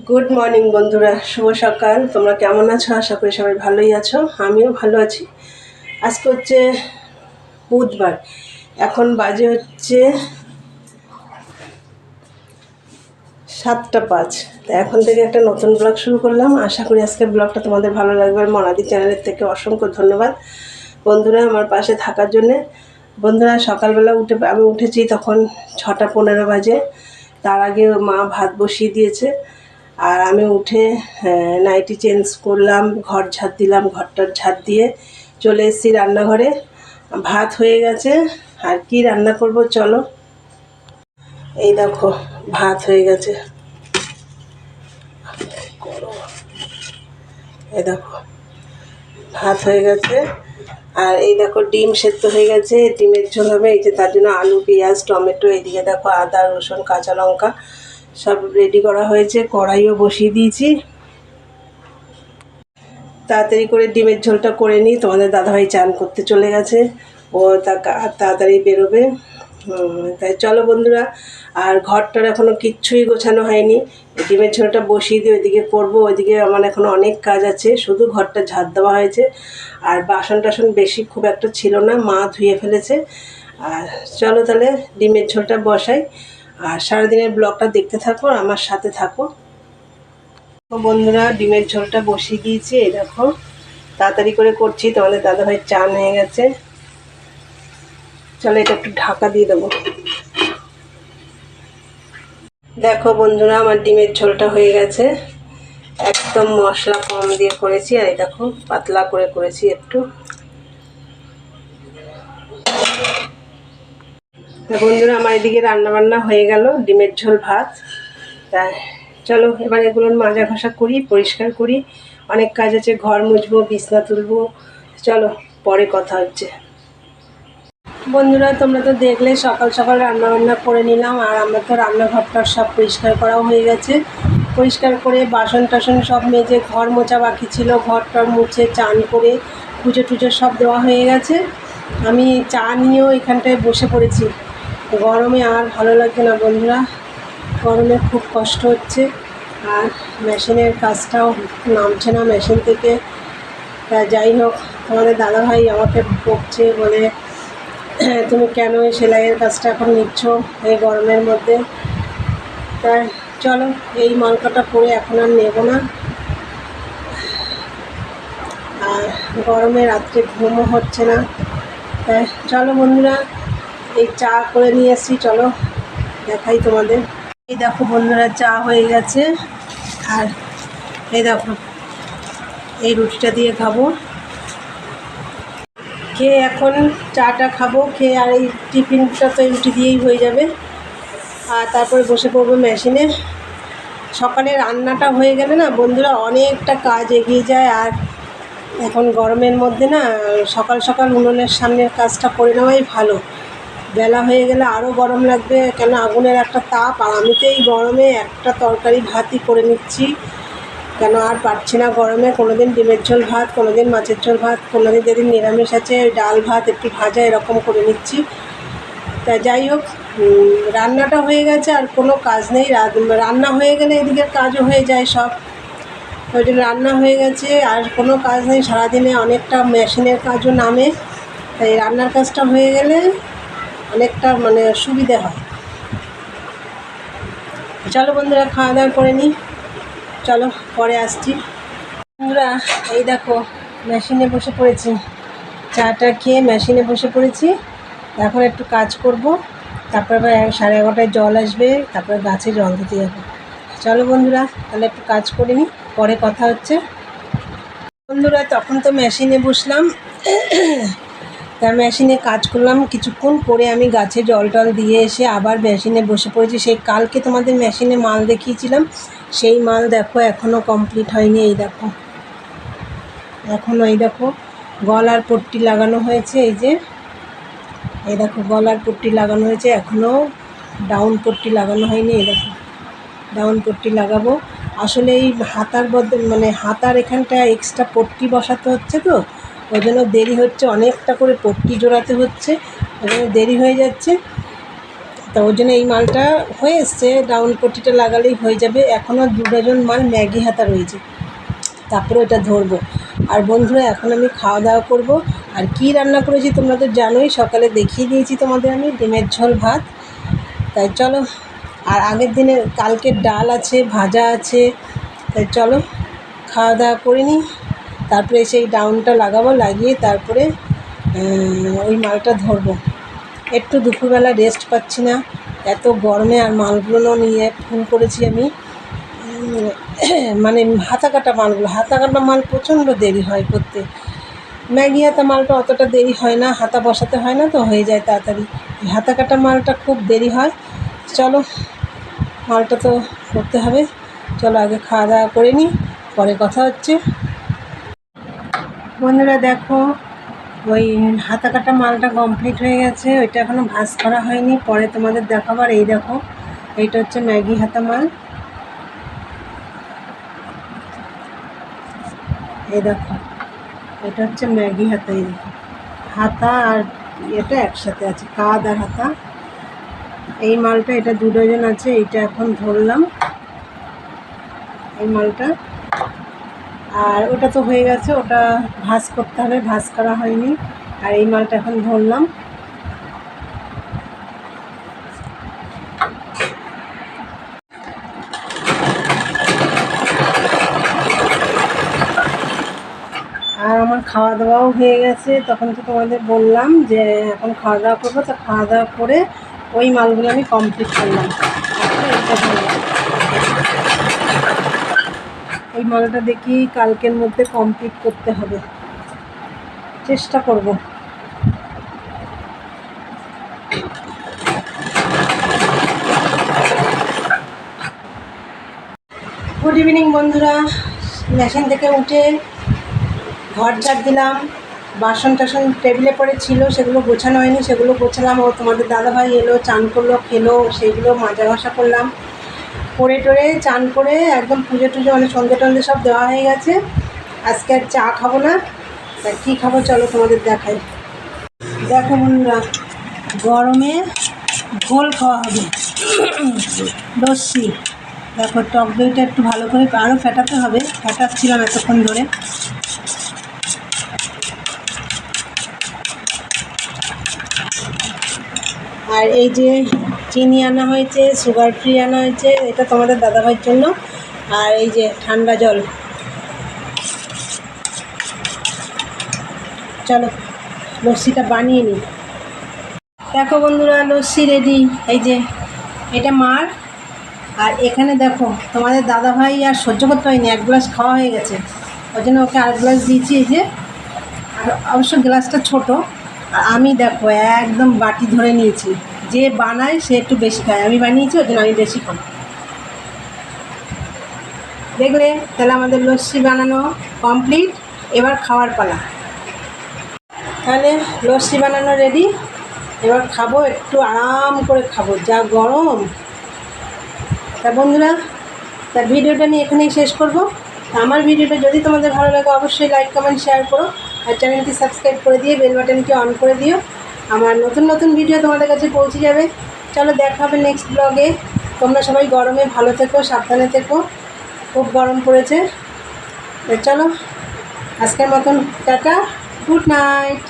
Good morning বন্ধুরা, শুভ সকাল। তোমরা কেমন আছো? আশা করি সবাই ভালোই আছো, আমিও ভালো আছি। আজকে হচ্ছে বুধবার, এখন বাজে হচ্ছে 7:05। তো এখন থেকে একটা নতুন ব্লগ শুরু করলাম। আশা করি আজকের ব্লগটা তোমাদের ভালো লাগবে। আর মনাদি চ্যানেলের থেকে অসংখ্য ধন্যবাদ বন্ধুরা আমার পাশে থাকার জন্যে। বন্ধুরা, সকালবেলা আমি উঠেছি তখন 6:15 বাজে। তার আগে মা ভাত বসিয়ে দিয়েছে, আর আমি উঠে নাইটি চেঞ্জ করলাম, ঘর ঝাড় দিলাম, ঘরটার ঝাড় দিয়ে চলে এসেছি রান্নাঘরে। ভাত হয়ে গেছে, আর কি রান্না করব চলো। এই দেখো ভাত হয়ে গেছে, এই দেখো ভাত হয়ে গেছে। আর এই দেখো ডিম সেদ্ধ হয়ে গেছে, ডিমের ঝোল হবে। এই যে তার জন্য আলু, পেঁয়াজ, টমেটো, এদিকে দেখো আদা, রসুন, কাঁচা লঙ্কা সব রেডি করা হয়েছে। কড়াইও বসিয়ে দিয়েছি। তাড়াতাড়ি করে ডিমের ঝোলটা করে নিই। তোমাদের দাদাভাই চান করতে চলে গেছে, ও তাড়াতাড়ি বেরোবে। তাই চলো বন্ধুরা। আর ঘরটার এখনও কিচ্ছুই গোছানো হয়নি। ডিমের ঝোলটা বসিয়ে দিয়ে ওইদিকে করবো। ওইদিকে আমার এখনও অনেক কাজ আছে, শুধু ঘরটা ঝাড় দেওয়া হয়েছে। আর বাসন টাসন বেশি খুব একটা ছিল না, মা ধুয়ে ফেলেছে। আর চলো তাহলে ডিমের ঝোলটা বসাই, আর সারাদিনের ব্লগটা দেখতে থাকো, আমার সাথে থাকো। বন্ধুরা, ডিমের ঝোলটা বসিয়ে দিয়েছি। এই দেখো তাড়াতাড়ি করে করছি, তোমাদের দাদাভাই চান হয়ে গেছে। চলো এটা একটু ঢাকা দিয়ে দেবো। দেখো বন্ধুরা, আমার ডিমের ঝোলটা হয়ে গেছে। একদম মশলা কম দিয়ে করেছি, আর এই দেখো পাতলা করে করেছি একটু। বন্ধুরা, আমার এদিকে রান্নাবান্না হয়ে গেল, ডিমের ঝোল, ভাত। তাই চলো এবার এগুলো মাজা ঘষা করি, পরিষ্কার করি। অনেক কাজ আছে, ঘর মুছবো, বিছনা তুলবো। চলো পরে কথা হচ্ছে। বন্ধুরা, তোমরা তো দেখলে সকাল সকাল রান্নাবান্না করে নিলাম, আর আমরা তো রান্নাঘরটার সব পরিষ্কার করাও হয়ে গেছে। পরিষ্কার করে বাসন টাসন সব মেজে, ঘর মোছা বাকি ছিল, ঘরটার মুছে চান করে পুজো টুজো সব দেওয়া হয়ে গেছে। আমি চা নিয়েও এখানটায় বসে পড়েছি। গরমে আর ভালো লাগছে না বন্ধুরা, গরমে খুব কষ্ট হচ্ছে। আর মেশিনের কাজটাও নামছে না মেশিন থেকে। তা যাই হোক, আমাদের দাদাভাই আমাকে বকছে, বলে তুমি কেন এই সেলাইয়ের কাজটা এখন নিচ্ছ এই গরমের মধ্যে। তাই চলো এই মালকাটা পরে এখন আর নেব না। আর গরমে রাত্রে ঘুমও হচ্ছে না। তাই চলো বন্ধুরা, এই চা করে নিয়ে এসছি, চলো দেখাই তোমাদের। এই দেখো বন্ধুরা, চা হয়ে গেছে। আর এই দেখো এই রুটিটা দিয়ে খাবো। খেয়ে এখন চাটা খাবো, খেয়ে আর এই টিফিনটা তো রুটি দিয়েই হয়ে যাবে। আর তারপরে বসে পড়বো মেশিনে। সকালে রান্নাটা হয়ে গেলে না বন্ধুরা, অনেকটা কাজ এগিয়ে যায়। আর এখন গরমের মধ্যে না সকাল সকাল উনুনের সামনের কাজটা করে নেওয়াই ভালো। বেলা হয়ে গেলে আরও গরম লাগবে, কেন আগুনের একটা তাপ। আর আমি তো এই গরমে একটা তরকারি ভাতই করে নিচ্ছি, কেন আর পারছি না গরমে। কোনো দিন ডিমের ঝোল ভাত, কোনো দিন মাছের ঝোল ভাত, কোনো দিন যেদিন নিরামিষ আছে ডাল ভাত একটু ভাজা, এরকম করে নিচ্ছি। তা যাই হোক, রান্নাটা হয়ে গেছে, আর কোনো কাজ নেই। রান্না হয়ে গেলে এদিকের কাজও হয়ে যায় সব। ওই জন্য রান্না হয়ে গেছে, আর কোনো কাজ নেই। সারাদিনে অনেকটা মেশিনের কাজও নামে, তাই রান্নার কাজটা হয়ে গেলে অনেকটা সুবিধে হয়। চলো বন্ধুরা, খাওয়া দাওয়া করে নিই, চলো পরে আসছি। বন্ধুরা, এই দেখো মেশিনে বসে পড়েছি, চাটা খেয়ে মেশিনে বসে পড়েছি। এখন একটু কাজ করব, তারপরে আবার 11:30টায় জল আসবে, তারপরে গাছে জল দিতে যাবো। চলো বন্ধুরা, তাহলে একটু কাজ করে নিই, পরে কথা হচ্ছে। বন্ধুরা, তখন তো মেশিনে বসলাম, তার মেশিনে কাজ করলাম কিছুক্ষণ, করে আমি গাছে জল টল দিয়ে এসে আবার মেশিনে বসে পড়েছি। সেই কালকে তোমাদের মেশিনে মাল দেখিয়েছিলাম, সেই মাল দেখো এখনও কমপ্লিট হয়নি। এই দেখো এখনও, এই দেখো গলার পট্টি লাগানো হয়েছে। এই দেখো গলার পট্টি লাগানো হয়েছে, এখনও ডাউন পট্টি লাগানো হয়নি। এই দেখো ডাউন পট্টি লাগাবো। আসলে এই হাতার বদলে হাতার এখানটা এক্সট্রা পট্টি বসাতে হচ্ছে, তো ওই জন্য দেরি হচ্ছে, অনেকটা করে পট্টি জোড়াতে হচ্ছে, ওই জন্য দেরি হয়ে যাচ্ছে। তো ওই জন্য এই মালটা হয়ে এসছে, ডাউন পট্টিটা লাগালেই হয়ে যাবে। এখনও 2 ডজন মাল ম্যাগি হাতা রয়েছে, তারপরে ওটা ধরবো। আর বন্ধুরা এখন আমি খাওয়া দাওয়া করব। আর কি রান্না করেছি তোমরা তো জানোই, সকালে দেখিয়ে দিয়েছি তোমাদের আমি, ডিমের ঝোল ভাত। তাই চলো, আর আগের দিনে কালকের ডাল আছে, ভাজা আছে। তাই চলো খাওয়া দাওয়া করে নিই, তারপরে সেই ডাউনটা লাগাবো, লাগিয়ে তারপরে ওই মালটা ধরবো। একটু দুপুরবেলা রেস্ট পাচ্ছি না, এত গরমে। আর মালগুলো নিয়ে ফোন করেছি আমি, মানে হাতা কাটা মালগুলো, হাতা কাটা মাল প্রচণ্ড দেরি হয় করতে। ম্যাগি হাতা মালটা অতটা দেরি হয় না, হাতা বসাতে হয় না, তো হয়ে যায় তাড়াতাড়ি। হাতা কাটা মালটা খুব দেরি হয়। চলো মালটা তো করতে হবে, চলো আগে খাওয়া দাওয়া করে নিই, পরে কথা হচ্ছে। বন্ধুরা দেখো, ওই হাতা কাটা মালটা কমপ্লিট হয়ে গেছে, ওইটা এখনও ভাঁজ করা হয়নি, পরে তোমাদের দেখাবার। এই দেখো, এইটা হচ্ছে ম্যাগি হাতা মাল। এই দেখো, এটা হচ্ছে ম্যাগি হাতা। এই দেখো, হাতা আর এটা একসাথে আছে, কাঁধ আর হাতা। এই মালটা, এটা 2 ডজন আছে, এইটা এখন ধরলাম এই মালটা। আর ওটা তো হয়ে গেছে, ওটা ভাঁজ করতে হবে, ভাঁজ করা হয়নি। আর এই মালটা এখন ধরলাম। আর আমার খাওয়া দাওয়াও হয়ে গেছে, তখন তো তোমাদের বললাম যে এখন খাওয়া দাওয়া করবো। তো খাওয়া দাওয়া করে ওই মালগুলো আমি কমপ্লিট করলাম। এইটা ধরলাম, এই মালটা দেখি কালকের মধ্যে কমপ্লিট করতে হবে, চেষ্টা করব। গুড ইভিনিং বন্ধুরা, মেশিন থেকে উঠে ঘর ঝাড় দিলাম, বাসন টাসন টেবিলে পড়ে ছিল, সেগুলো গোছানো হয়নি, সেগুলো গোছালাম। ও তোমাদের দাদাভাই এলো, চান করলো, খেলো, সেইগুলো মাজা ঘষা করলাম। করে টোরে চান করে একদম পুজো টুজো, মানে সন্ধে টন্ধে সব দেওয়া হয়ে গেছে। আজকে আর চা খাবো না, তা কী খাবো চলো তোমাদের দেখাই। দেখো বন্ধুরা, গরমে ঘোল খাওয়া হবে, লস্যি। দেখো টক দইটা একটু ভালো করে আরও ফেটাতে হবে, ফেটাচ্ছিলাম এতক্ষণ ধরে। আর এই যে চিনি আনা হয়েছে, সুগার ফ্রি আনা হয়েছে, এটা তোমাদের দাদাভাইয়ের জন্য। আর এই যে ঠান্ডা জল। চলো লস্যিটা বানিয়ে নিই। দেখো বন্ধুরা, লস্যি রেডি। এই যে এটা মার, আর এখানে দেখো তোমাদের দাদাভাই আর সহ্য করতে হয়নি, 1 গ্লাস খাওয়া হয়ে গেছে, ওই জন্য ওকে 8 গ্লাস দিয়েছি। এই যে, আর অবশ্য গ্লাসটা ছোটো। আর আমি দেখো একদম বাটি ধরে নিয়েছি, যে বানায় সে একটু বেশি খায়, আমি বানিয়েছি ওই জন্য আমি বেশি খাই। দেখলে, তাহলে আমাদের লস্যি বানানো কমপ্লিট, এবার খাওয়ার পালা। তাহলে লস্যি বানানো রেডি, এবার খাবো, একটু আরাম করে খাবো, যা গরম। তা বন্ধুরা, তা ভিডিওটা নিয়ে এখানেই শেষ করবো। আমার ভিডিওটা যদি তোমাদের ভালো লাগে অবশ্যই লাইক কমেন্ট শেয়ার করো, আর চ্যানেলটি সাবস্ক্রাইব করে দিয়ে বেল বাটনটি অন করে দিও, আমার নতুন নতুন ভিডিও তোমাদের কাছে পৌঁছে যাবে। চলো দেখা হবে নেক্সট ব্লগে। তোমরা সবাই গরমে ভালো থেকো, সাবধানে থেকো, খুব গরম পড়েছে। চলো আজকের মতন টাটা, গুড নাইট।